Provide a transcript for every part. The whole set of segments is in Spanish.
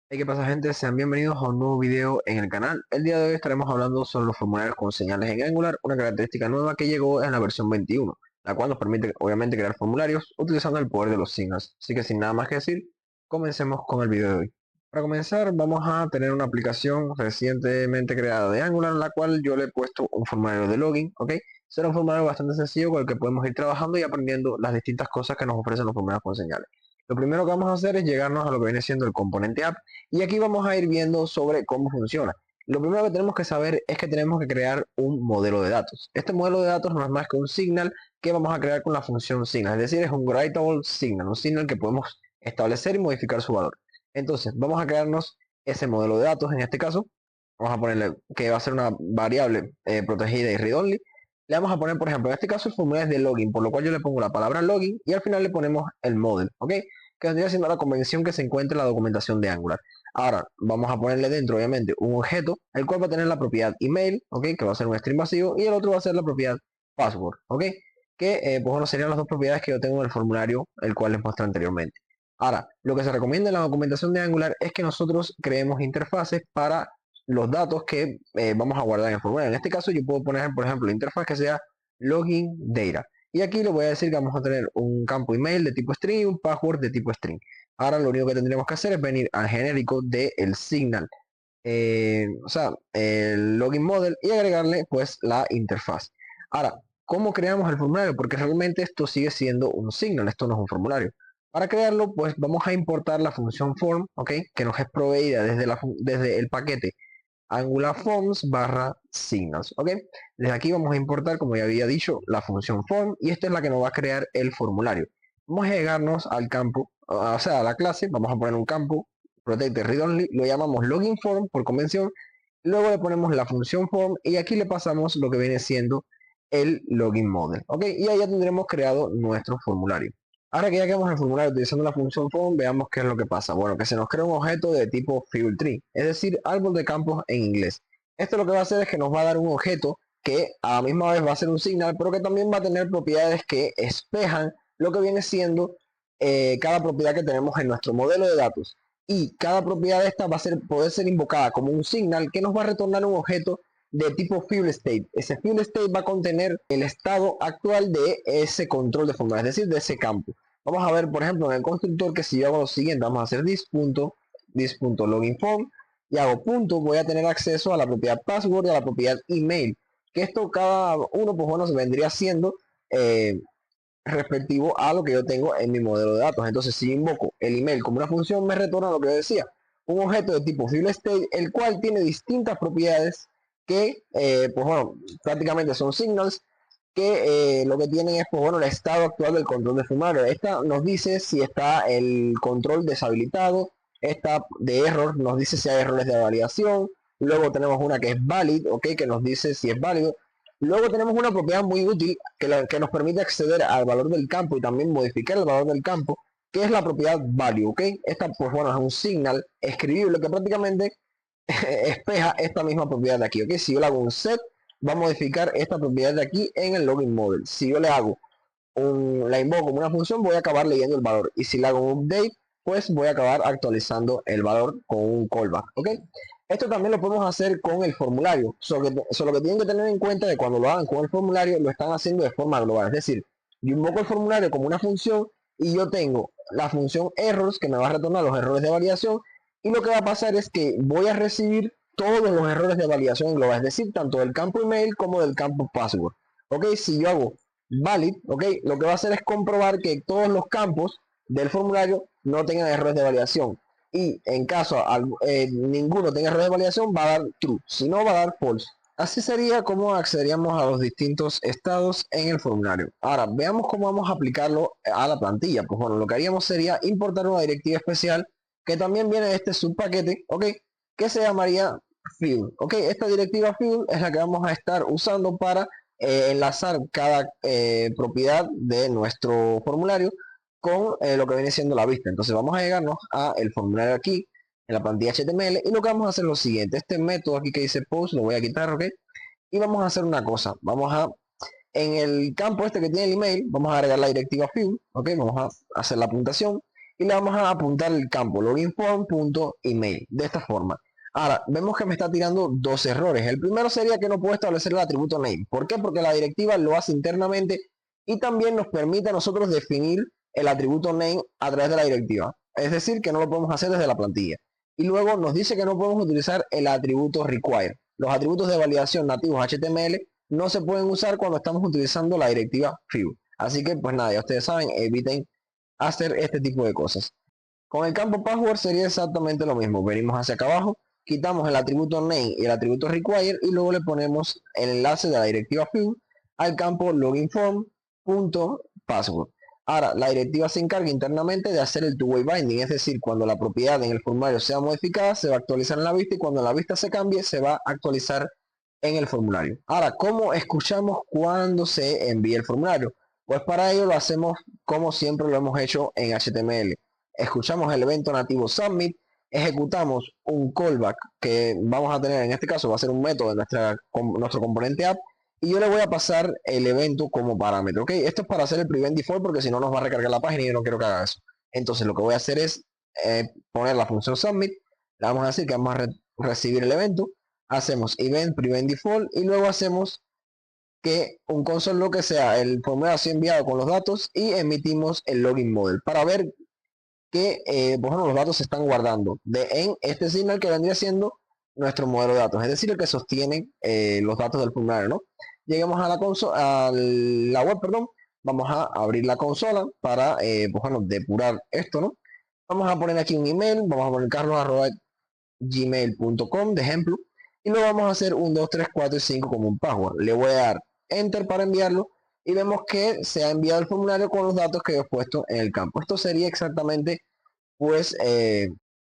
Hey, ¿qué pasa, gente? Sean bienvenidos a un nuevo video en el canal. El día de hoy estaremos hablando sobre los formularios con señales en Angular, una característica nueva que llegó en la versión 21, la cual nos permite obviamente crear formularios utilizando el poder de los signals. Así que sin nada más que decir, comencemos con el video de hoy. Para comenzar, vamos a tener una aplicación recientemente creada de Angular, la cual yo le he puesto un formulario de login, ¿ok? Será un formulario bastante sencillo con el que podemos ir trabajando y aprendiendo las distintas cosas que nos ofrecen los formularios con señales. Lo primero que vamos a hacer es llegarnos a lo que viene siendo el componente app y aquí vamos a ir viendo sobre cómo funciona. Lo primero que tenemos que saber es que tenemos que crear un modelo de datos. Este modelo de datos no es más que un signal que vamos a crear con la función signal, es decir, es un writable signal, un signal que podemos establecer y modificar su valor. Entonces, vamos a crearnos ese modelo de datos, en este caso, vamos a ponerle que va a ser una variable protegida y read-only. Le vamos a poner, por ejemplo, en este caso el formulario es de login, por lo cual yo le pongo la palabra login y al final le ponemos el model, ¿ok? Que vendría siendo la convención que se encuentra en la documentación de Angular. Ahora, vamos a ponerle dentro, obviamente, un objeto, el cual va a tener la propiedad email, ¿ok? Que va a ser un string vacío, y el otro va a ser la propiedad password, ¿ok? Que, pues bueno, serían las dos propiedades que yo tengo en el formulario, el cual les mostré anteriormente. Ahora, lo que se recomienda en la documentación de Angular es que nosotros creemos interfaces para los datos que vamos a guardar en el formulario. En este caso, yo puedo poner, por ejemplo, la interfaz que sea login data. Y aquí le voy a decir que vamos a tener un campo email de tipo string y un password de tipo string. Ahora lo único que tendríamos que hacer es venir al genérico del signal, o sea, el login model y agregarle pues la interfaz. Ahora, ¿cómo creamos el formulario? Porque realmente esto sigue siendo un signal, esto no es un formulario. Para crearlo, pues vamos a importar la función form, ¿ok? Que nos es proveída desde el paquete Angular Forms barra Signals, ¿ok? Desde aquí vamos a importar, como ya había dicho, la función form y esta es la que nos va a crear el formulario. Vamos a llegarnos al campo, o sea, a la clase, vamos a poner un campo, protect read only, lo llamamos login form por convención, luego le ponemos la función form y aquí le pasamos lo que viene siendo el login model, ¿ok? Y ahí ya tendremos creado nuestro formulario. Ahora que ya creamos el formulario utilizando la función form, veamos qué es lo que pasa. Bueno, que se nos crea un objeto de tipo field tree, es decir, árbol de campos en inglés. Esto lo que va a hacer es que nos va a dar un objeto que a la misma vez va a ser un signal, pero que también va a tener propiedades que espejan lo que viene siendo cada propiedad que tenemos en nuestro modelo de datos. Y cada propiedad de esta va a poder ser invocada como un signal que nos va a retornar un objeto de tipo field state. Ese field state va a contener el estado actual de ese control de formulario, es decir, de ese campo. Vamos a ver, por ejemplo, en el constructor que si yo hago lo siguiente, vamos a hacer this.loginform y hago punto, voy a tener acceso a la propiedad password y a la propiedad email. Que esto cada uno, pues bueno, se vendría siendo respectivo a lo que yo tengo en mi modelo de datos. Entonces, si invoco el email como una función, me retorna lo que yo decía, un objeto de tipo FieldState, el cual tiene distintas propiedades que, pues bueno, prácticamente son signals que lo que tienen es, pues bueno, el estado actual del control de formulario. Esta nos dice si está el control deshabilitado, esta de error nos dice si hay errores de validación, luego tenemos una que es valid, ok, que nos dice si es válido. Luego tenemos una propiedad muy útil que nos permite acceder al valor del campo y también modificar el valor del campo, que es la propiedad value, ¿ok? Esta, pues bueno, es un signal escribible que prácticamente espeja esta misma propiedad de aquí, ¿ok? Si yo le hago un set, va a modificar esta propiedad de aquí en el login model. Si yo le hago la invoco como una función, voy a acabar leyendo el valor. Y si le hago un update, pues voy a acabar actualizando el valor con un callback, ¿ok? Esto también lo podemos hacer con el formulario. Solo que tienen que tener en cuenta de cuando lo hagan con el formulario, lo están haciendo de forma global. Es decir, yo invoco el formulario como una función y yo tengo la función errors que me va a retornar los errores de validación. Y lo que va a pasar es que voy a recibir todos los errores de validación global, es decir, tanto del campo email como del campo password. Ok, si yo hago valid, ok, lo que va a hacer es comprobar que todos los campos del formulario no tengan errores de validación. Y en caso ninguno tenga errores de validación, va a dar true, si no va a dar false. Así sería como accederíamos a los distintos estados en el formulario. Ahora, veamos cómo vamos a aplicarlo a la plantilla. Pues bueno, lo que haríamos sería importar una directiva especial que también viene de este subpaquete, ok, que se llamaría field. Ok, esta directiva field es la que vamos a estar usando para enlazar cada propiedad de nuestro formulario con lo que viene siendo la vista. Entonces vamos a llegarnos a el formulario aquí en la plantilla HTML y lo que vamos a hacer es lo siguiente. Este método aquí que dice post lo voy a quitar, ok, y vamos a hacer una cosa. Vamos a, en el campo este que tiene el email, vamos a agregar la directiva field, ok, vamos a hacer la puntuación y le vamos a apuntar el campo loginform.email de esta forma. Ahora, vemos que me está tirando dos errores. El primero sería que no puedo establecer el atributo name. ¿Por qué? Porque la directiva lo hace internamente y también nos permite a nosotros definir el atributo name a través de la directiva. Es decir, que no lo podemos hacer desde la plantilla. Y luego nos dice que no podemos utilizar el atributo require. Los atributos de validación nativos HTML no se pueden usar cuando estamos utilizando la directiva fill. Así que, pues nada, ya ustedes saben, eviten hacer este tipo de cosas. Con el campo password sería exactamente lo mismo. Venimos hacia acá abajo, quitamos el atributo name y el atributo require y luego le ponemos el enlace de la directiva fill al campo loginform.password. Ahora, la directiva se encarga internamente de hacer el two-way binding, es decir, cuando la propiedad en el formulario sea modificada, se va a actualizar en la vista y cuando la vista se cambie, se va a actualizar en el formulario. Ahora, ¿cómo escuchamos cuando se envía el formulario? Pues para ello lo hacemos como siempre lo hemos hecho en HTML. Escuchamos el evento nativo submit, ejecutamos un callback que vamos a tener, en este caso va a ser un método de nuestro componente app, y yo le voy a pasar el evento como parámetro, ¿ok? Esto es para hacer el prevent default porque si no nos va a recargar la página y yo no quiero que haga eso. Entonces lo que voy a hacer es poner la función submit, le vamos a decir que vamos a recibir el evento, hacemos event prevent default y luego hacemos que un console log que sea el formulario así enviado con los datos y emitimos el login model para ver que bueno, los datos se están guardando en este signal que vendría siendo nuestro modelo de datos, es decir, el que sostiene los datos del formulario, ¿no? Lleguemos a la consola, a la web, perdón, vamos a abrir la consola para, pues bueno, depurar esto, ¿no? Vamos a poner aquí un email, vamos a poner carlos@gmail.com de ejemplo, y luego vamos a hacer 1, 2, 3, 4 y 5 como un password. Le voy a dar enter para enviarlo y vemos que se ha enviado el formulario con los datos que he puesto en el campo. Esto sería exactamente pues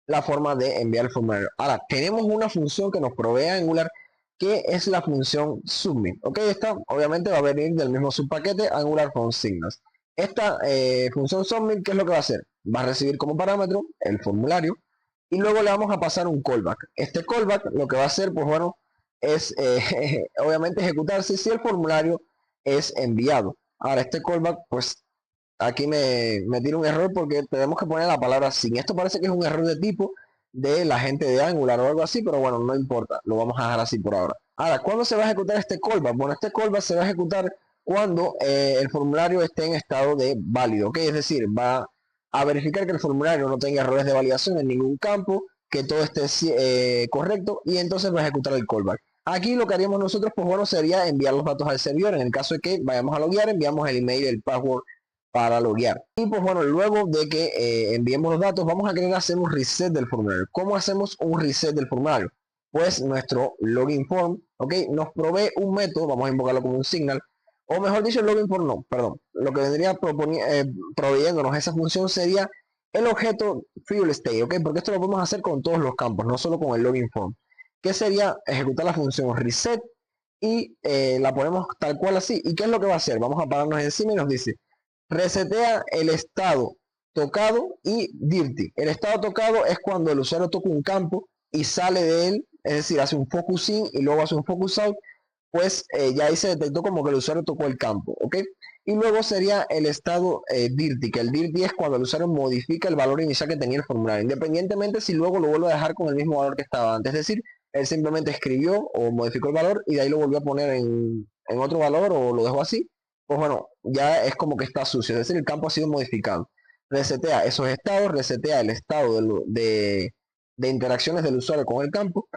la forma de enviar el formulario. Ahora, tenemos una función que nos provee Angular, que es la función submit. Ok, esta obviamente va a venir del mismo subpaquete Angular from Signals. Esta función submit, ¿qué es lo que va a hacer? Va a recibir como parámetro el formulario y luego le vamos a pasar un callback. Este callback lo que va a hacer, pues bueno, es obviamente ejecutarse si el formulario es enviado. Ahora, este callback, pues aquí me tira un error porque tenemos que poner la palabra sin. Esto parece que es un error de tipo de la gente de Angular o algo así, pero bueno, no importa, lo vamos a dejar así por ahora. Ahora, ¿cuándo se va a ejecutar este callback? Bueno, este callback se va a ejecutar cuando el formulario esté en estado de válido, ¿ok? Es decir, va a verificar que el formulario no tenga errores de validación en ningún campo, que todo esté correcto y entonces va a ejecutar el callback. Aquí lo que haríamos nosotros, pues bueno, sería enviar los datos al servidor. En el caso de que vayamos a loguear, enviamos el email, el password para loguear. Y pues bueno, luego de que enviemos los datos, vamos a querer hacer un reset del formulario. ¿Cómo hacemos un reset del formulario? Pues nuestro login form, ¿ok? Nos provee un método, vamos a invocarlo como un signal, o mejor dicho, el login form no, perdón. Lo que vendría proveyéndonos esa función sería el objeto fuel state, ¿ok? Porque esto lo podemos hacer con todos los campos, no solo con el login form. Que sería ejecutar la función reset y la ponemos tal cual así. ¿Y qué es lo que va a hacer? Vamos a pararnos encima y nos dice resetea el estado tocado y dirty. El estado tocado es cuando el usuario toca un campo y sale de él, es decir, hace un focus in y luego hace un focus out, pues ya ahí se detectó como que el usuario tocó el campo, ¿ok? Y luego sería el estado dirty, que el dirty es cuando el usuario modifica el valor inicial que tenía el formulario, independientemente si luego lo vuelve a dejar con el mismo valor que estaba antes. Es decir, él simplemente escribió o modificó el valor y de ahí lo volvió a poner en otro valor o lo dejó así, pues bueno, ya es como que está sucio, es decir, el campo ha sido modificado. Resetea esos estados, resetea el estado de interacciones del usuario con el campo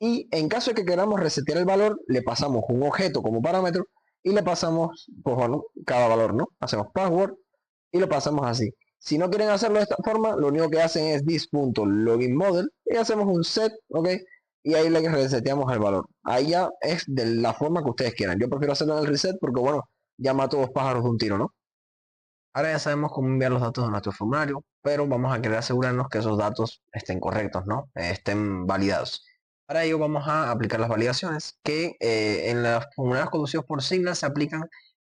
y en caso de que queramos resetear el valor, le pasamos un objeto como parámetro y le pasamos, pues bueno, cada valor, ¿no? Hacemos password y lo pasamos así. Si no quieren hacerlo de esta forma, lo único que hacen es this.loginModel y hacemos un set, ¿ok? Y ahí le reseteamos el valor. Ahí ya es de la forma que ustedes quieran. Yo prefiero hacerlo en el reset porque, bueno, ya mato dos pájaros de un tiro, ¿no? Ahora ya sabemos cómo enviar los datos de nuestro formulario, pero vamos a querer asegurarnos que esos datos estén correctos, ¿no? Estén validados. Para ello vamos a aplicar las validaciones que en los formularios conducidos por Signal se aplican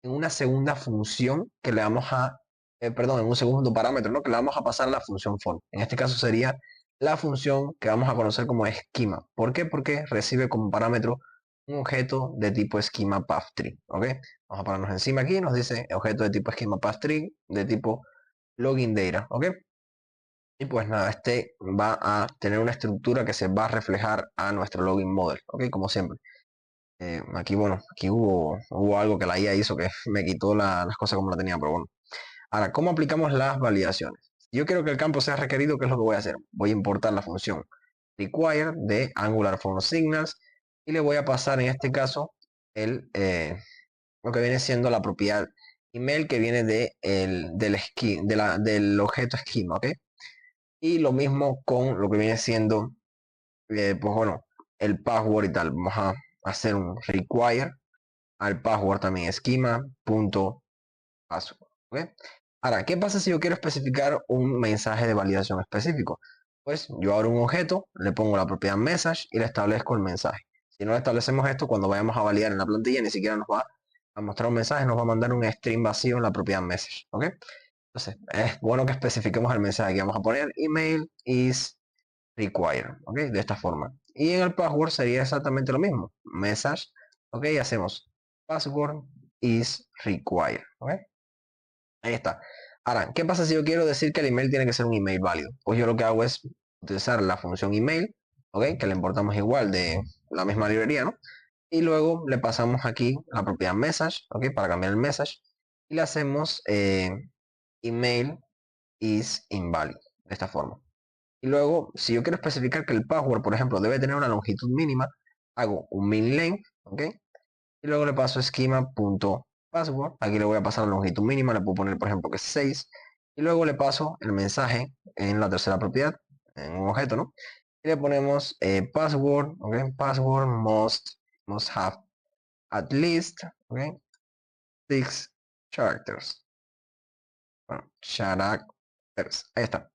en una segunda función que le vamos a, perdón, en un segundo parámetro, ¿no? Que le vamos a pasar a la función form. En este caso sería la función que vamos a conocer como esquema. ¿Por qué? Porque recibe como parámetro un objeto de tipo esquema path_tree, ¿ok? Vamos a ponernos encima aquí, nos dice objeto de tipo esquema path_tree de tipo login data, ¿ok? Y pues nada, este va a tener una estructura que se va a reflejar a nuestro login model, ¿ok? Como siempre. Aquí, bueno, aquí hubo algo que la IA hizo que me quitó las cosas como la tenía, pero bueno. Ahora, ¿cómo aplicamos las validaciones? Si yo quiero que el campo sea requerido, ¿qué es lo que voy a hacer? Voy a importar la función require de Angular Form Signals y le voy a pasar en este caso lo que viene siendo la propiedad email que viene del objeto schema, ¿ok? Y lo mismo con lo que viene siendo, pues bueno, el password y tal. Vamos a hacer un require al password también, schema.password, ¿ok? Ahora, ¿qué pasa si yo quiero especificar un mensaje de validación específico? Pues yo abro un objeto, le pongo la propiedad message y le establezco el mensaje. Si no establecemos esto, cuando vayamos a validar en la plantilla, ni siquiera nos va a mostrar un mensaje, nos va a mandar un string vacío en la propiedad message, ¿ok? Entonces, es bueno que especifiquemos el mensaje que vamos a poner, email is require, ¿ok? De esta forma. Y en el password sería exactamente lo mismo, message, ¿ok? Hacemos password is require, ¿ok? Ahí está. Ahora, ¿qué pasa si yo quiero decir que el email tiene que ser un email válido? Pues yo lo que hago es utilizar la función email, ¿ok? Que le importamos igual de la misma librería, ¿no? Y luego le pasamos aquí la propiedad message, ¿ok? Para cambiar el message. Y le hacemos email is invalid, de esta forma. Y luego, si yo quiero especificar que el password, por ejemplo, debe tener una longitud mínima, hago un min length, ¿ok? Y luego le paso schema.password. Aquí le voy a pasar la longitud mínima, le puedo poner, por ejemplo, que es 6. Y luego le paso el mensaje en la tercera propiedad, en un objeto, ¿no? Y le ponemos password, ¿ok? Password must have at least, ¿ok? 6 characters. Bueno, characters. Ahí está.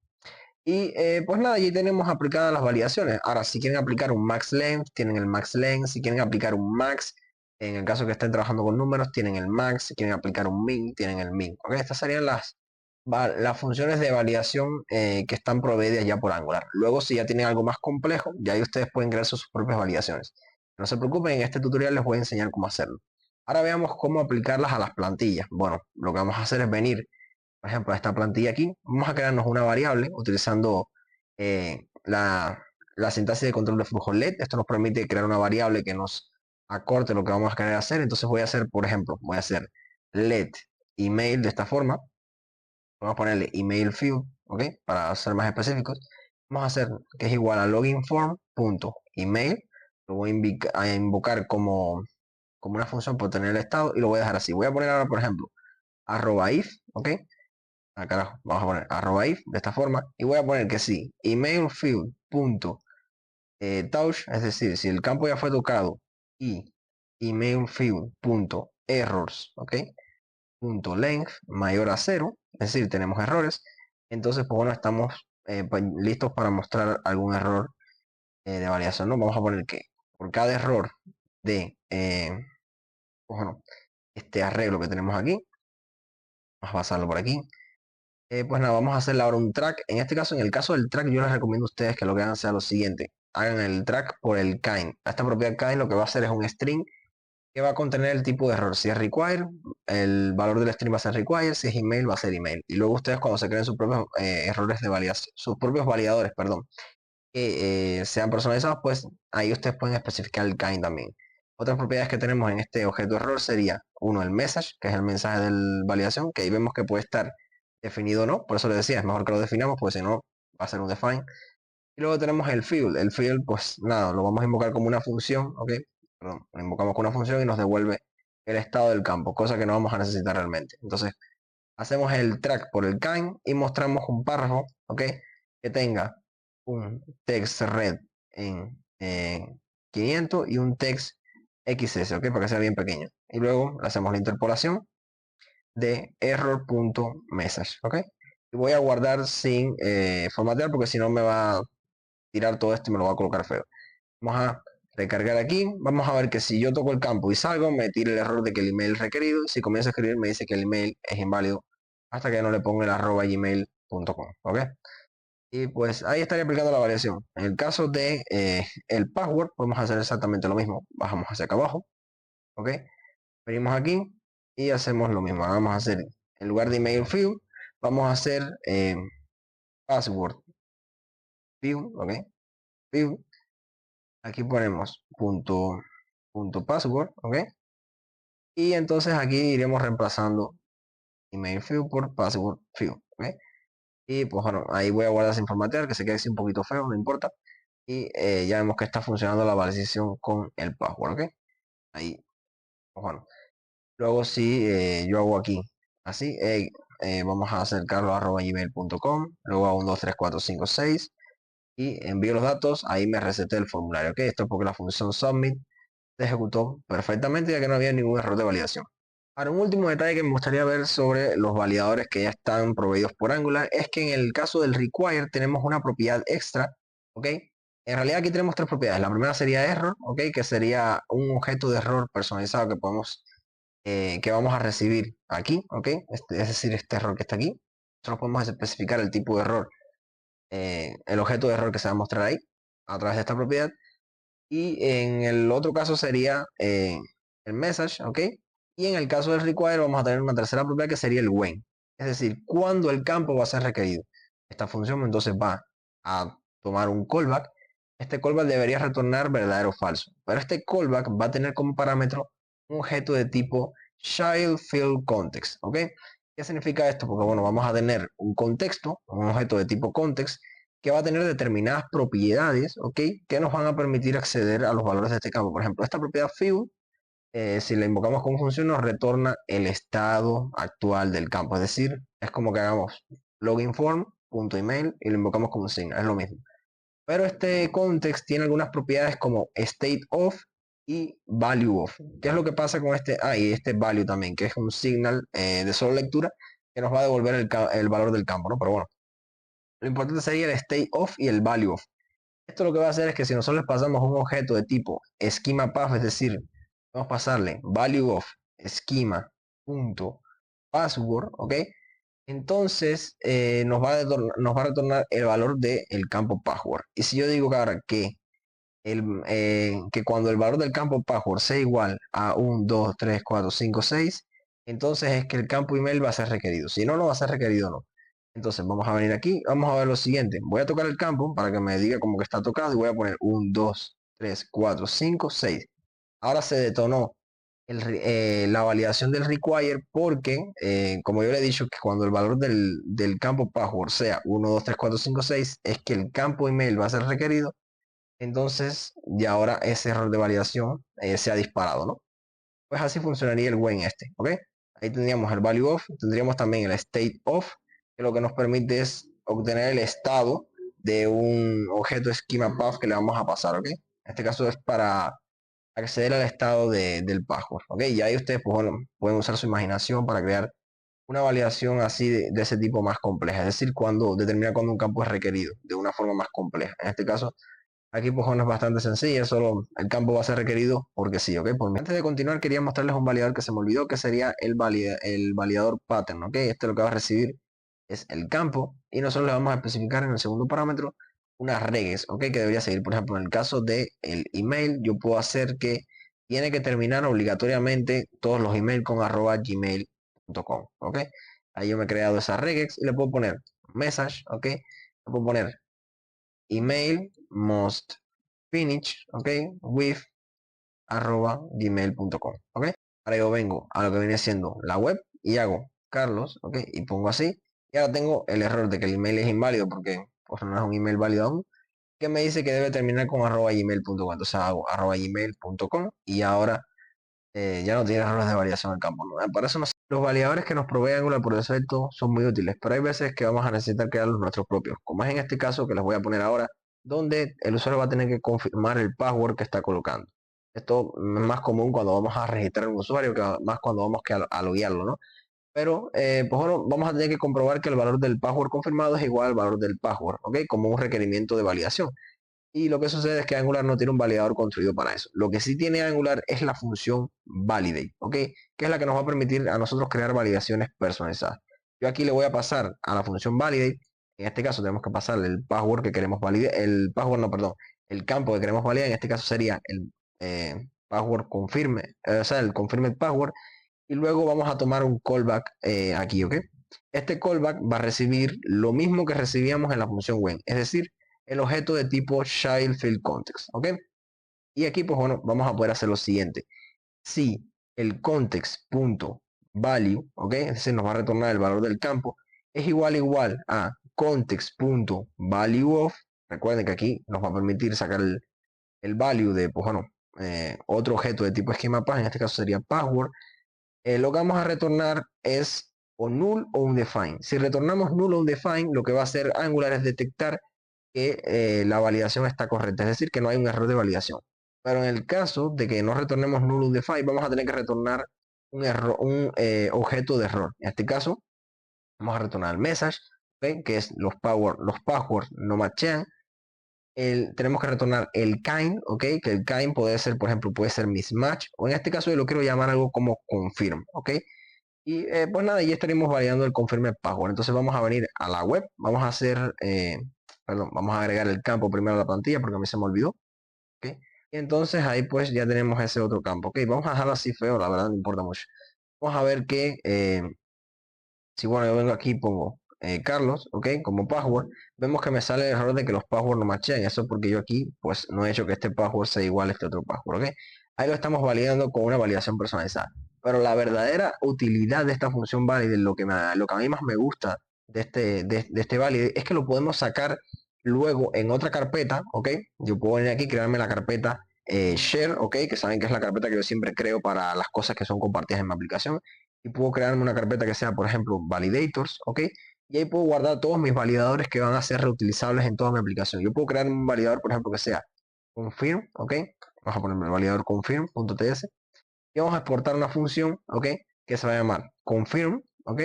Y pues nada, allí tenemos aplicadas las validaciones. Ahora, si quieren aplicar un max length, tienen el max length. Si quieren aplicar un max, en el caso que estén trabajando con números, tienen el max. Si quieren aplicar un min, tienen el min. ¿Ok? Estas serían las funciones de validación que están proveídas ya por Angular. Luego, si ya tienen algo más complejo, ya ahí ustedes pueden crear sus propias validaciones. No se preocupen, en este tutorial les voy a enseñar cómo hacerlo. Ahora veamos cómo aplicarlas a las plantillas. Bueno, lo que vamos a hacer es venir, por ejemplo, a esta plantilla aquí, vamos a crearnos una variable utilizando la sintaxis de control de flujo LED. Esto nos permite crear una variable que nos acorte lo que vamos a querer hacer. Entonces voy a hacer, por ejemplo, voy a hacer LED email de esta forma. Vamos a ponerle email field, ¿ok? Para ser más específicos. Vamos a hacer que es igual a loginform.email. Lo voy a invocar como una función por tener el estado y lo voy a dejar así. Voy a poner ahora, por ejemplo, @if, ¿ok? Acá vamos a poner @if de esta forma y voy a poner que sí, email field punto touch, es decir, si el campo ya fue tocado y email field punto errors, ok, punto length mayor a 0, es decir, tenemos errores, entonces pues bueno, estamos pues, listos para mostrar algún error de validación, ¿no? Vamos a poner que por cada error de pues, bueno, este arreglo que tenemos aquí, vamos a pasarlo por aquí. Pues nada, vamos a hacerle ahora un track. En este caso, en el caso del track, yo les recomiendo a ustedes que lo que hagan sea lo siguiente. Hagan el track por el kind. A esta propiedad kind lo que va a hacer es un string que va a contener el tipo de error. Si es require, el valor del string va a ser require. Si es email, va a ser email. Y luego ustedes cuando se creen sus propios errores de validación, sus propios validadores, perdón, que sean personalizados, pues ahí ustedes pueden especificar el kind también. Otras propiedades que tenemos en este objeto error sería, uno, el message, que es el mensaje de validación, que ahí vemos que puede estar definido o no. Por eso les decía, es mejor que lo definamos, porque si no, va a ser un define. Y luego tenemos el field. El field, pues nada, lo vamos a invocar como una función, ¿ok? Perdón, lo invocamos como una función y nos devuelve el estado del campo, cosa que no vamos a necesitar realmente. Entonces, hacemos el track por el kind y mostramos un párrafo, ¿ok? Que tenga un text red en 500 y un text XS, ¿ok? Para que sea bien pequeño. Y luego hacemos la interpolación de error.message, ¿ok? Y voy a guardar sin formatear porque si no me va a tirar todo esto y me lo va a colocar feo. Vamos a recargar aquí. Vamos a ver que si yo toco el campo y salgo, me tira el error de que el email requerido. Si comienzo a escribir, me dice que el email es inválido hasta que no le ponga el @gmail.com, ¿ok? Y pues ahí estaría aplicando la variación. En el caso de el password, podemos hacer exactamente lo mismo. Bajamos hacia acá abajo, ¿ok? Venimos aquí y hacemos lo mismo. Vamos a hacer, en lugar de email field, vamos a hacer password fill, ok, fill. Aquí ponemos punto password, ok. Y entonces aquí iremos reemplazando email field por password field, ok. Y pues bueno, ahí voy a guardar sin formatear, que se quede así un poquito feo, no importa. Y ya vemos que está funcionando la validación con el password, ok. Ahí, pues bueno. Luego si yo hago aquí, así, vamos a acercarlo a @gmail.com, luego a 1, 2, 3, 4, 5, 6 y envío los datos, ahí me reseté el formulario, ok. Esto es porque la función submit se ejecutó perfectamente ya que no había ningún error de validación. Ahora, un último detalle que me gustaría ver sobre los validadores que ya están proveídos por Angular es que en el caso del require tenemos una propiedad extra, ¿ok? En realidad aquí tenemos tres propiedades. La primera sería error, ¿ok? Que sería un objeto de error personalizado que podemos, que vamos a recibir aquí, ¿ok? Es decir, este error que está aquí. Nosotros podemos especificar el tipo de error, el objeto de error que se va a mostrar ahí a través de esta propiedad. Y en el otro caso sería el message, ¿ok? Y en el caso del require vamos a tener una tercera propiedad que sería el when. Es decir, cuando el campo va a ser requerido. Esta función entonces va a tomar un callback. Este callback debería retornar verdadero o falso. Pero este callback va a tener como parámetro un objeto de tipo child field context, ¿ok? ¿Qué significa esto? Porque bueno, vamos a tener un contexto, un objeto de tipo context, que va a tener determinadas propiedades, ¿ok? Que nos van a permitir acceder a los valores de este campo. Por ejemplo, esta propiedad field, si la invocamos con función, nos retorna el estado actual del campo. Es decir, es como que hagamos login form.email y lo invocamos como un signo, es lo mismo. Pero este context tiene algunas propiedades como state of y value of. ¿Qué es lo que pasa con este? Y este value también, que es un signal de solo lectura que nos va a devolver el valor del campo, ¿no? Pero bueno, lo importante sería el state of y el value of. Esto lo que va a hacer es que si nosotros les pasamos un objeto de tipo schema path, es decir, vamos a pasarle value of schema punto password, ¿ok? Entonces nos va a retornar el valor del campo password. Y si yo digo que ahora que cuando el valor del campo password sea igual a 1, 2, 3, 4, 5, 6, entonces es que el campo email va a ser requerido. Si no, no va a ser requerido, no. Entonces vamos a venir aquí, vamos a ver lo siguiente. Voy a tocar el campo para que me diga como que está tocado y voy a poner 1, 2, 3, 4, 5, 6. Ahora se detonó la validación del require porque, como yo le he dicho, que cuando el valor del campo password sea 1, 2, 3, 4, 5, 6, es que el campo email va a ser requerido. Entonces, ya ahora ese error de validación se ha disparado, ¿no? Pues así funcionaría el when este, ¿ok? Ahí tendríamos el value of, tendríamos también el state of, que lo que nos permite es obtener el estado de un objeto schema path que le vamos a pasar, ¿ok? En este caso es para acceder al estado del password, ¿ok? Y ahí ustedes pues, bueno, pueden usar su imaginación para crear una validación así de ese tipo más compleja, es decir, determinar cuando un campo es requerido de una forma más compleja. En este caso, aquí pues bueno, es bastante sencilla, solo el campo va a ser requerido porque sí, ¿ok? Antes de continuar quería mostrarles un validador que se me olvidó, que sería el validador pattern, ¿ok? Este lo que va a recibir es el campo y nosotros le vamos a especificar en el segundo parámetro unas reges, ¿ok? Que debería seguir. Por ejemplo, en el caso del email, yo puedo hacer que tiene que terminar obligatoriamente todos los emails con @gmail.com, ¿ok? Ahí yo me he creado esas regex y le puedo poner message, ¿ok? Le puedo poner email must finish, ok, with @gmail.com, ok. Ahora yo vengo a lo que viene siendo la web y hago Carlos, ok, y pongo así. Y ahora tengo el error de que el email es inválido porque pues, no es un email válido aún, que me dice que debe terminar con @gmail.com. Entonces hago @gmail.com y ahora ya no tiene errores de variación en el campo, ¿no? Para eso los validadores que nos provee Angular por defecto son muy útiles, pero hay veces que vamos a necesitar crearlos nuestros propios, como es en este caso que les voy a poner ahora, donde el usuario va a tener que confirmar el password que está colocando. Esto es más común cuando vamos a registrar un usuario que más cuando vamos a loguearlo, ¿no? Pero, pues bueno, vamos a tener que comprobar que el valor del password confirmado es igual al valor del password, ¿ok? Como un requerimiento de validación. Y lo que sucede es que Angular no tiene un validador construido para eso. Lo que sí tiene Angular es la función validate, ¿ok? Que es la que nos va a permitir a nosotros crear validaciones personalizadas. Yo aquí le voy a pasar a la función validate. En este caso tenemos que pasarle el password que queremos validar, el password, no, perdón, el campo que queremos validar. En este caso sería el password confirme, o sea, el confirmed password. Y luego vamos a tomar un callback aquí, ¿ok? Este callback va a recibir lo mismo que recibíamos en la función when, es decir, el objeto de tipo child field context, ¿ok? Y aquí, pues bueno, vamos a poder hacer lo siguiente. Si el context.value, ¿ok? Es decir, nos va a retornar el valor del campo, es igual a context.value of, recuerden que aquí nos va a permitir sacar el value de, pues bueno, otro objeto de tipo esquema page, en este caso sería password. Lo que vamos a retornar es o null o undefined. Si retornamos null o undefined, lo que va a hacer Angular es detectar que la validación está correcta, es decir, que no hay un error de validación. Pero en el caso de que no retornemos null o undefined, vamos a tener que retornar un objeto de error. En este caso, vamos a retornar el message, ¿okay? Que es los passwords no machean. Tenemos que retornar el kind, ¿ok? Que el kind puede ser, por ejemplo, puede ser mismatch, o en este caso yo lo quiero llamar algo como confirm, ¿ok? Y pues nada, ya estaremos validando el confirm password. Entonces vamos a venir a la web, vamos a hacer, perdón, vamos a agregar el campo primero a la plantilla porque a mí se me olvidó, ¿ok? Y entonces ahí pues ya tenemos ese otro campo, ¿ok? Vamos a dejarlo así feo, la verdad no importa mucho. Vamos a ver que si bueno, yo vengo aquí y pongo Carlos, ¿ok? Como password, vemos que me sale el error de que los passwords no machean. Eso porque yo aquí, pues, no he hecho que este password sea igual a este otro password, ¿ok? Ahí lo estamos validando con una validación personalizada. Pero la verdadera utilidad de esta función valide, lo que a mí más me gusta de este valide, es que lo podemos sacar luego en otra carpeta, ¿ok? Yo puedo venir aquí y crearme la carpeta share, ¿ok? Que saben que es la carpeta que yo siempre creo para las cosas que son compartidas en mi aplicación y puedo crearme una carpeta que sea, por ejemplo, validators, ¿ok? Y ahí puedo guardar todos mis validadores que van a ser reutilizables en toda mi aplicación. Yo puedo crear un validador, por ejemplo, que sea confirm, ¿ok? Vamos a ponerme el validador confirm.ts y vamos a exportar una función, ¿ok? Que se va a llamar confirm, ¿ok?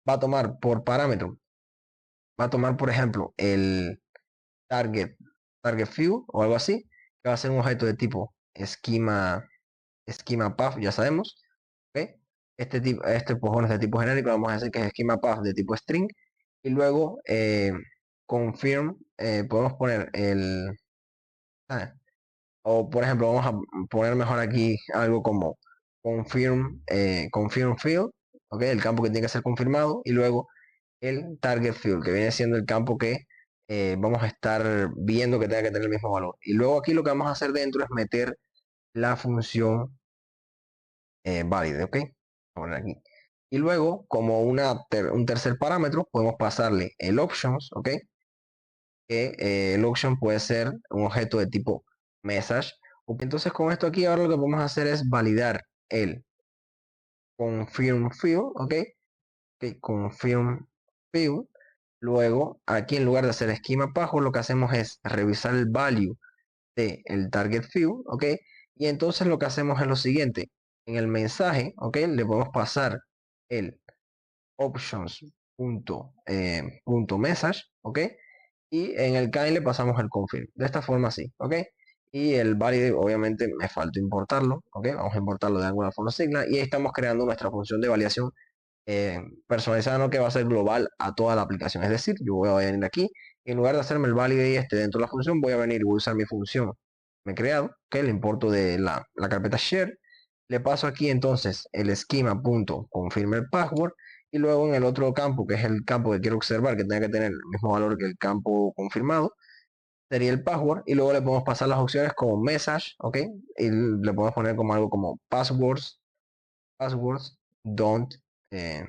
Va a tomar por parámetro, va a tomar, por ejemplo, el target, target view o algo así, que va a ser un objeto de tipo esquema path, ya sabemos, ¿ok? Este pues, bueno, es de tipo genérico, vamos a decir que es esquema path de tipo string, y luego confirm, podemos poner ah, o por ejemplo, vamos a poner mejor aquí algo como confirm field, ¿ok? El campo que tiene que ser confirmado, y luego el target field, que viene siendo el campo que vamos a estar viendo que tenga que tener el mismo valor. Y luego aquí lo que vamos a hacer dentro es meter la función válida, ¿ok? Vamos a poner aquí. Y luego, como un tercer parámetro, podemos pasarle el options, ¿ok? Que el option puede ser un objeto de tipo message. Entonces, con esto aquí, ahora lo que podemos hacer es validar el confirm field, ¿ok? Confirm field. Luego, aquí en lugar de hacer esquema password, lo que hacemos es revisar el value del target field, ¿ok? Y entonces lo que hacemos es lo siguiente. En el mensaje, ¿ok? Le podemos pasar el options.message, ¿ok? Y en el kind le pasamos el confirm. De esta forma así, ¿ok? Y el valide, obviamente, me falta importarlo, ¿ok? Vamos a importarlo de Angular for Sigla y ahí estamos creando nuestra función de validación personalizada, ¿no? Que va a ser global a toda la aplicación. Es decir, yo voy a venir aquí y en lugar de hacerme el valide dentro de la función, voy a venir y voy a usar mi función me he creado, que le importo de la carpeta share. Le paso aquí entonces el esquema.confirm el password y luego en el otro campo, que es el campo que quiero observar, que tenga que tener el mismo valor que el campo confirmado, sería el password y luego le podemos pasar las opciones como message, ¿ok? Y le podemos poner como algo como passwords eh,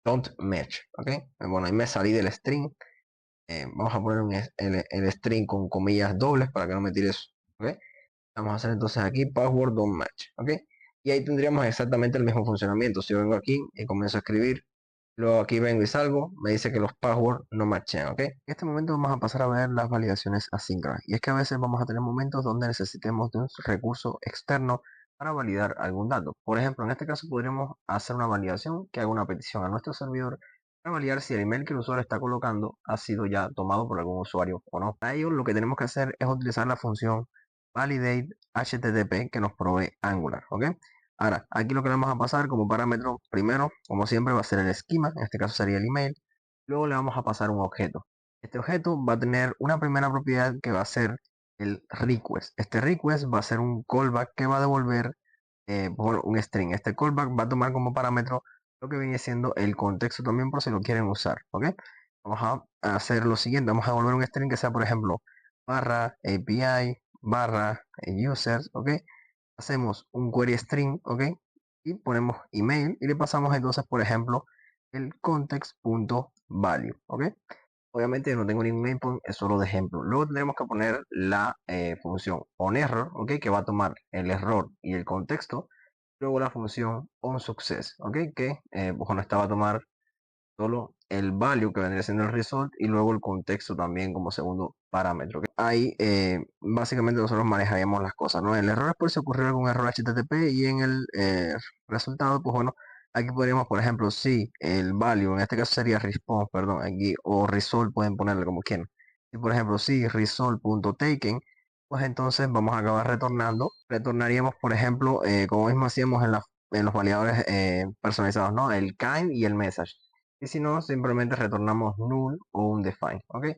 don't match, ¿ok? Bueno, ahí me salí del string. Vamos a poner el string con comillas dobles para que no me tire eso, ¿ok? Vamos a hacer entonces aquí password don't match, ¿ok? Y ahí tendríamos exactamente el mismo funcionamiento. Si yo vengo aquí y comienzo a escribir, luego aquí vengo y salgo, me dice que los passwords no matchan, ¿ok? En este momento vamos a pasar a ver las validaciones asíncronas. Y es que a veces vamos a tener momentos donde necesitemos de un recurso externo para validar algún dato. Por ejemplo, en este caso podríamos hacer una validación que haga una petición a nuestro servidor para validar si el email que el usuario está colocando ha sido ya tomado por algún usuario o no. Para ello lo que tenemos que hacer es utilizar la función validate HTTP que nos provee Angular, ¿ok? Ahora, aquí lo que le vamos a pasar como parámetro, primero, como siempre, va a ser el esquema, en este caso sería el email. Luego le vamos a pasar un objeto. Este objeto va a tener una primera propiedad que va a ser el request. Este request va a ser un callback que va a devolver por un string. Este callback va a tomar como parámetro lo que viene siendo el contexto también por si lo quieren usar, ¿ok? Vamos a hacer lo siguiente. Vamos a devolver un string que sea, por ejemplo, barra API, barra users, ¿ok? Hacemos un query string, ¿ok? Y ponemos email y le pasamos entonces, por ejemplo, el context.value, ¿ok? Obviamente no tengo ningún endpoint, es solo de ejemplo. Luego tendremos que poner la función onError, ¿ok? Que va a tomar el error y el contexto. Luego la función onSuccess, ¿ok? Que, bueno, esta va a tomar solo el value que vendría siendo el result y luego el contexto también como segundo parámetro. Ahí básicamente nosotros manejaríamos las cosas, ¿no? El error es por si ocurrió algún error HTTP y en el resultado, pues bueno, aquí podríamos, por ejemplo, si el value, en este caso sería response, perdón, aquí, o result, pueden ponerle como quieran. Si por ejemplo, si result.taken, pues entonces vamos a acabar retornando. Retornaríamos, por ejemplo, como mismo hacíamos en los validadores personalizados, ¿no? El kind y el message. Y si no, simplemente retornamos null o un define, ¿ok?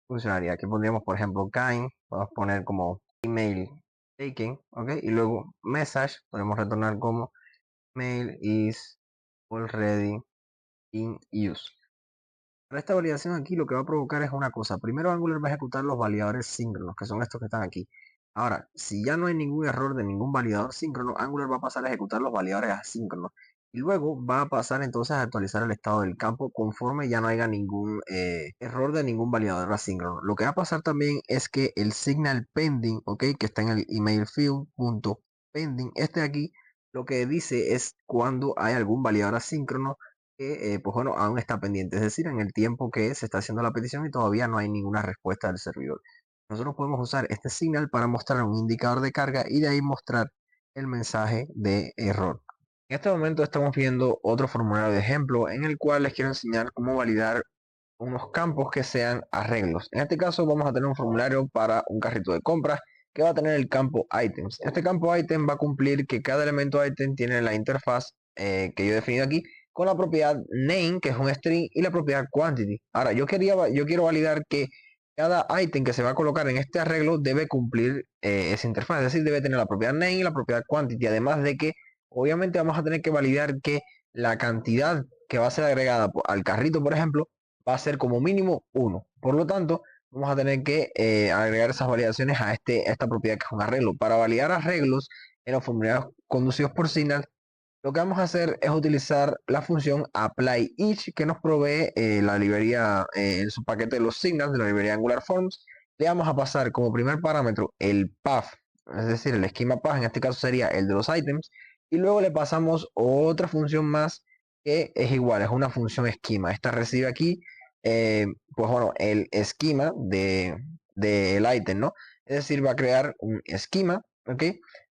Funcionaría. Aquí pondríamos, por ejemplo, kind, podemos poner como email taken, ¿ok? Y luego message, podemos retornar como mail is already in use. Para esta validación aquí lo que va a provocar es una cosa. Primero Angular va a ejecutar los validadores síncronos, que son estos que están aquí. Ahora, si ya no hay ningún error de ningún validador síncrono, Angular va a pasar a ejecutar los validadores asíncronos. Y luego va a pasar entonces a actualizar el estado del campo conforme ya no haya ningún error de ningún validador asíncrono. Lo que va a pasar también es que el signal pending, ¿ok? Que está en el email field punto pending, este de aquí, lo que dice es cuando hay algún validador asíncrono que, pues bueno, aún está pendiente, es decir, en el tiempo que se está haciendo la petición y todavía no hay ninguna respuesta del servidor. Nosotros podemos usar este signal para mostrar un indicador de carga y de ahí mostrar el mensaje de error. En este momento estamos viendo otro formulario de ejemplo en el cual les quiero enseñar cómo validar unos campos que sean arreglos. En este caso vamos a tener un formulario para un carrito de compras que va a tener el campo items. Este campo item va a cumplir que cada elemento item tiene la interfaz que yo he definido aquí con la propiedad name, que es un string, y la propiedad quantity. Ahora, yo quiero validar que cada item que se va a colocar en este arreglo debe cumplir esa interfaz, es decir, debe tener la propiedad name y la propiedad quantity, además de que obviamente vamos a tener que validar que la cantidad que va a ser agregada al carrito, por ejemplo, va a ser como mínimo 1. Por lo tanto, vamos a tener que agregar esas validaciones a esta propiedad que es un arreglo. Para validar arreglos en los formularios conducidos por Signal, lo que vamos a hacer es utilizar la función applyEach que nos provee la librería en su paquete de los signals de la librería Angular Forms. Le vamos a pasar como primer parámetro el path, es decir, el esquema path, en este caso sería el de los items, y luego le pasamos otra función más que es igual, es una función esquema. Esta recibe aquí, pues bueno, el esquema del item, ¿no? Es decir, va a crear un esquema, ¿ok?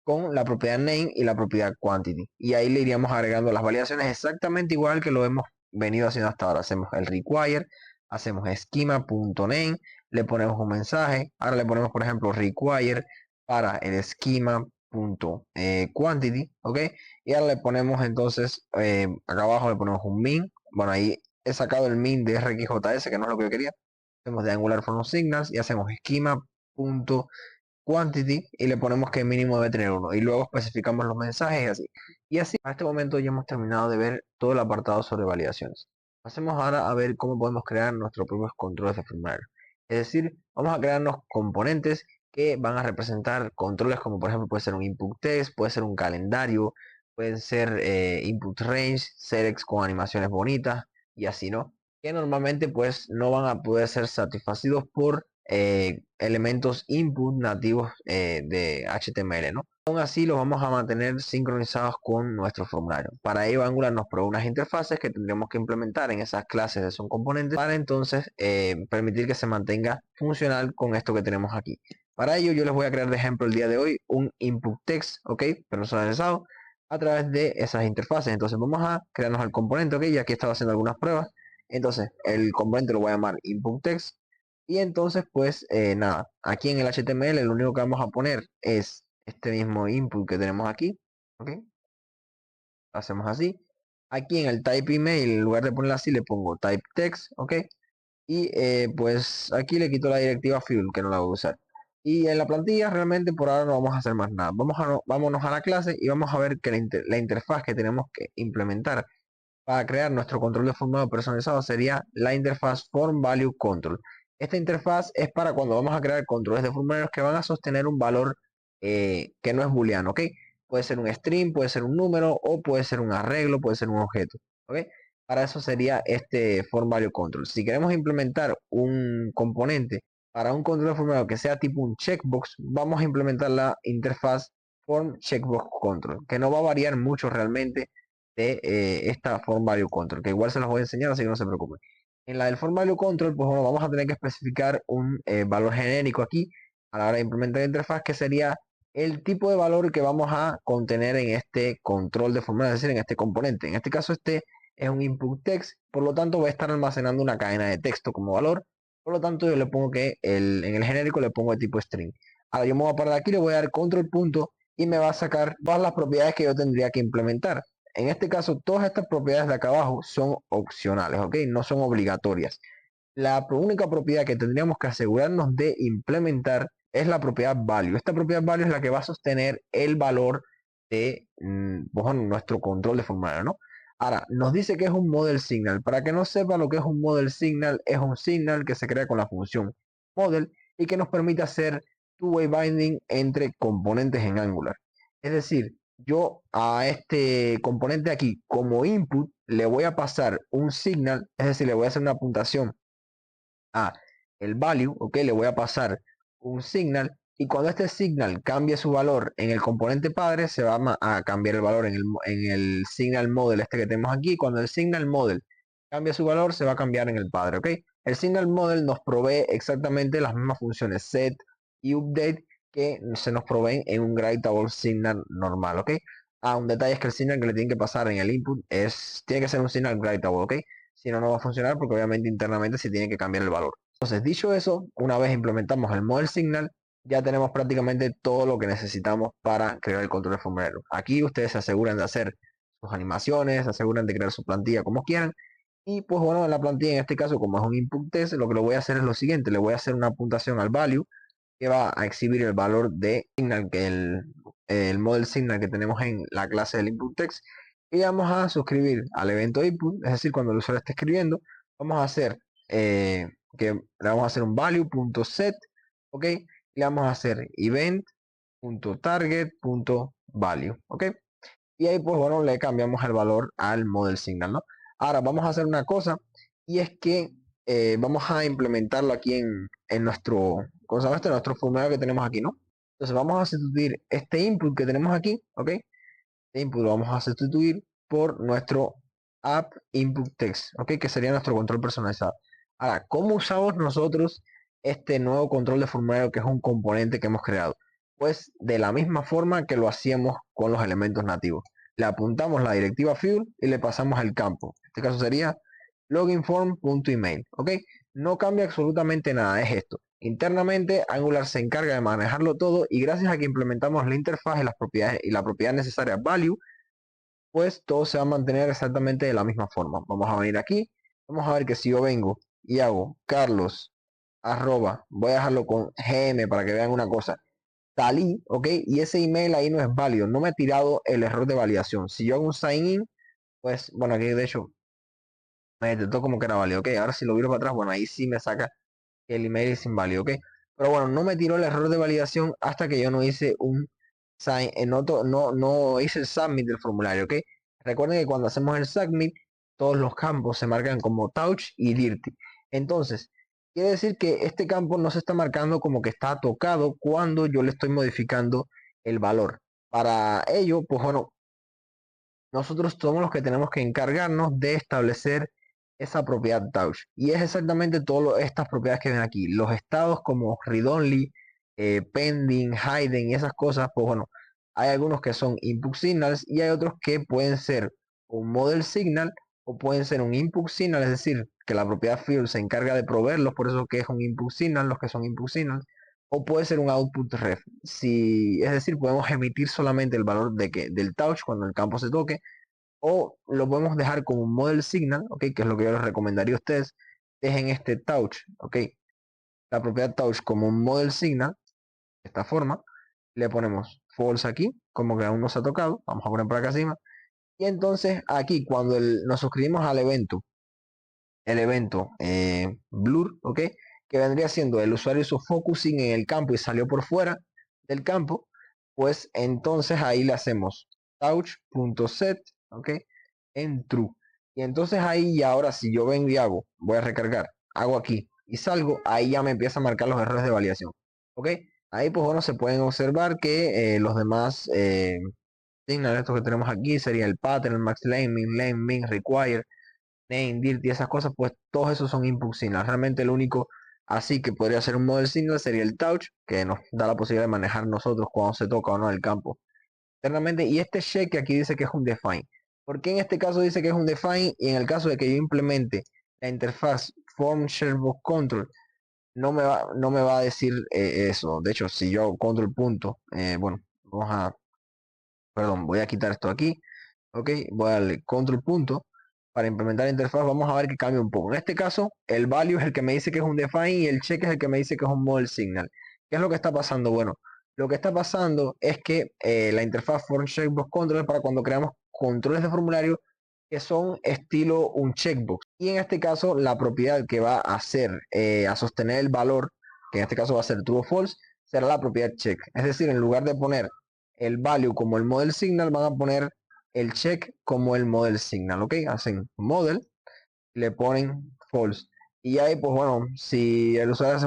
Con la propiedad name y la propiedad quantity. Y ahí le iríamos agregando las validaciones exactamente igual que lo hemos venido haciendo hasta ahora. Hacemos el require, hacemos schema.name, le ponemos un mensaje. Ahora le ponemos, por ejemplo, require para el schema.quantity, ¿ok? Y ahora le ponemos entonces, acá abajo le ponemos un min. Bueno, ahí he sacado el min de RxJS, que no es lo que yo quería. Hacemos de Angular Form Signals y hacemos schema.quantity y le ponemos que mínimo debe tener 1 y luego especificamos los mensajes y así. Y así, a este momento ya hemos terminado de ver todo el apartado sobre validaciones. Pasemos ahora a ver cómo podemos crear nuestros propios controles de formulario. Es decir, vamos a crearnos componentes que van a representar controles como por ejemplo puede ser un input text, puede ser un calendario, pueden ser input range, selects con animaciones bonitas y así, ¿no? Que normalmente pues no van a poder ser satisfacidos por elementos input nativos de HTML, ¿no? Aún así los vamos a mantener sincronizados con nuestro formulario. Para ello Angular nos provee unas interfaces que tendremos que implementar en esas clases de son componentes para entonces permitir que se mantenga funcional con esto que tenemos aquí. Para ello yo les voy a crear de ejemplo el día de hoy un input text, ok, personalizado a través de esas interfaces. Entonces vamos a crearnos el componente, ok, ya aquí estaba haciendo algunas pruebas. Entonces el componente lo voy a llamar input text y entonces pues nada, aquí en el HTML lo único que vamos a poner es este mismo input que tenemos aquí, ok, hacemos así. Aquí en el type email, en lugar de ponerlo así, le pongo type text, ok, y pues aquí le quito la directiva field que no la voy a usar. Y en la plantilla realmente por ahora no vamos a hacer más nada. Vámonos a la clase y vamos a ver que la interfaz que tenemos que implementar para crear nuestro control de formulario personalizado sería la interfaz Form Value Control. Esta interfaz es para cuando vamos a crear controles de formularios que van a sostener un valor que no es booleano, ¿ok? Puede ser un string, puede ser un número o puede ser un arreglo, puede ser un objeto, ¿ok? Para eso sería este Form Value Control. Si queremos implementar un componente para un control de formulario que sea tipo un checkbox, vamos a implementar la interfaz Form Checkbox Control, que no va a variar mucho realmente de esta Form Value Control, que igual se los voy a enseñar, así que no se preocupen. En la del Form Value Control, pues bueno, vamos a tener que especificar un valor genérico aquí a la hora de implementar la interfaz, que sería el tipo de valor que vamos a contener en este control de formulario, es decir, en este componente. En este caso, este es un input text, por lo tanto voy a estar almacenando una cadena de texto como valor, por lo tanto yo le pongo que en el genérico le pongo el tipo string. Ahora yo me voy a parar aquí, le voy a dar control punto y me va a sacar todas las propiedades que yo tendría que implementar. En este caso, todas estas propiedades de acá abajo son opcionales, ¿ok? No son obligatorias. La única propiedad que tendríamos que asegurarnos de implementar es la propiedad value. Esta propiedad value es la que va a sostener el valor de bueno, nuestro control de formulario, ¿no? Ahora, nos dice que es un model signal. Para que no sepa lo que es un model signal, es un signal que se crea con la función model y que nos permite hacer two-way binding entre componentes en Angular. Es decir, yo a este componente aquí como input le voy a pasar un signal, es decir, le voy a hacer una puntuación a el value, ok, le voy a pasar un signal y cuando este signal cambie su valor en el componente padre, se va a cambiar el valor en el signal model este que tenemos aquí. Cuando el signal model cambia su valor, se va a cambiar en el padre, ok. El signal model nos provee exactamente las mismas funciones set y update que se nos proveen en un Gradable signal normal, ok. Un detalle es que el signal que le tienen que pasar en el input tiene que ser un signal Gradable, ok. Si no, no va a funcionar porque obviamente internamente se tiene que cambiar el valor. Entonces, dicho eso, una vez implementamos el model signal, ya tenemos prácticamente todo lo que necesitamos para crear el control de formulario. Aquí ustedes se aseguran de hacer sus animaciones, se aseguran de crear su plantilla como quieran. Y pues bueno, en la plantilla en este caso, como es un input test, lo que lo voy a hacer es lo siguiente, le voy a hacer una puntuación al value que va a exhibir el valor de signal, que el model signal que tenemos en la clase del input text, y vamos a suscribir al evento input, es decir, cuando el usuario esté escribiendo, vamos a hacer que le vamos a hacer un value.set, ok, y le vamos a hacer event.target.value, ok, y ahí pues bueno, le cambiamos el valor al model signal, ¿no? Ahora vamos a hacer una cosa, y es que vamos a implementarlo aquí en nuestro, ¿cómo se llama esto? En nuestro formulario que tenemos aquí, ¿no? Entonces vamos a sustituir este input que tenemos aquí, ¿ok? Este input lo vamos a sustituir por nuestro app input text, ¿ok? Que sería nuestro control personalizado. Ahora, ¿cómo usamos nosotros este nuevo control de formulario que es un componente que hemos creado? Pues de la misma forma que lo hacíamos con los elementos nativos. Le apuntamos la directiva fuel y le pasamos el campo. En este caso sería loginform.email, ¿ok? No cambia absolutamente nada, es esto. Internamente Angular se encarga de manejarlo todo y gracias a que implementamos la interfaz y las propiedades y la propiedad necesaria value, pues todo se va a mantener exactamente de la misma forma. Vamos a venir aquí, vamos a ver que si yo vengo y hago Carlos voy a dejarlo con gm para que vean una cosa, talí, ok, y ese email ahí no es válido, no me ha tirado el error de validación. Si yo hago un sign in, pues bueno, aquí de hecho me detectó como que era válido, ok, ahora si lo viro para atrás, bueno, ahí sí me saca que el email es inválido, ok. Pero bueno, no me tiró el error de validación hasta que yo no hice un sign, no hice el submit del formulario, ok. Recuerden que cuando hacemos el submit, todos los campos se marcan como touch y dirty. Entonces, quiere decir que este campo no se está marcando como que está tocado cuando yo le estoy modificando el valor. Para ello, pues bueno, nosotros somos los que tenemos que encargarnos de establecer esa propiedad touch. Y es exactamente todas estas propiedades que ven aquí. Los estados como read only, pending, hidden y esas cosas, pues bueno, hay algunos que son input signals y hay otros que pueden ser un model signal o pueden ser un input signal, es decir, que la propiedad field se encarga de proveerlos, por eso que es un input signal, los que son input signals, o puede ser un output ref. Si, es decir, podemos emitir solamente el valor del touch cuando el campo se toque, o lo podemos dejar como un model signal, ¿ok? Que es lo que yo les recomendaría a ustedes. Dejen este touch, ¿ok? La propiedad touch como un model signal, de esta forma. Le ponemos false aquí, como que aún no se ha tocado. Vamos a poner por acá encima. Y entonces aquí cuando nos suscribimos al evento, el evento blur, ¿ok? Que vendría siendo el usuario hizo focusing en el campo y salió por fuera del campo, pues entonces ahí le hacemos touch.set, ¿ok? En true. Y entonces ahí ya ahora si yo vengo y hago, voy a recargar, hago aquí y salgo, ahí ya me empieza a marcar los errores de validación, ¿ok? Ahí pues bueno, se pueden observar que los demás signals estos que tenemos aquí sería el pattern, max lane, min lane, min require, name, dirt y esas cosas, pues todos esos son input signals. Realmente el único así que podría ser un model signal sería el touch, que nos da la posibilidad de manejar nosotros cuando se toca o no el campo internamente. Y este check que aquí dice que es un define. ¿Por qué en este caso dice que es un define y en el caso de que yo implemente la interfaz form share box control no me va a decir eso? De hecho, si yo control punto, bueno, vamos a, perdón, voy a quitar esto aquí, ok, voy a darle control punto para implementar la interfaz. Vamos a ver que cambia un poco. En este caso, el value es el que me dice que es un define y el check es el que me dice que es un model signal. ¿Qué es lo que está pasando? Bueno, lo que está pasando es que la interfaz for checkbox control es para cuando creamos controles de formulario que son estilo un checkbox. Y en este caso, la propiedad que va a hacer, a sostener el valor, que en este caso va a ser true o false, será la propiedad check. Es decir, en lugar de poner el value como el model signal, van a poner el check como el model signal, ¿ok? Hacen model, le ponen false. Y ahí, pues bueno, si el usuario hace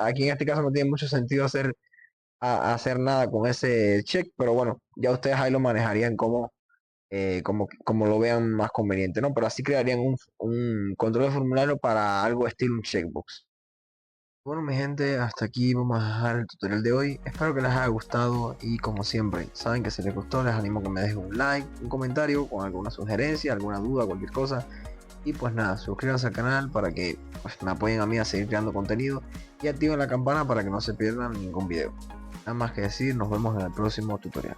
aquí en este caso no tiene mucho sentido hacer nada con ese check, pero bueno, ya ustedes ahí lo manejarían como lo vean más conveniente, ¿no? Pero así crearían un control de formulario para algo estilo un checkbox. Bueno, mi gente, hasta aquí vamos a dejar el tutorial de hoy. Espero que les haya gustado y como siempre, saben que si les gustó les animo a que me dejen un like, un comentario con alguna sugerencia, alguna duda, cualquier cosa. Y pues nada, suscríbanse al canal para que pues, me apoyen a mí a seguir creando contenido y activen la campana para que no se pierdan ningún video. Nada más que decir, nos vemos en el próximo tutorial.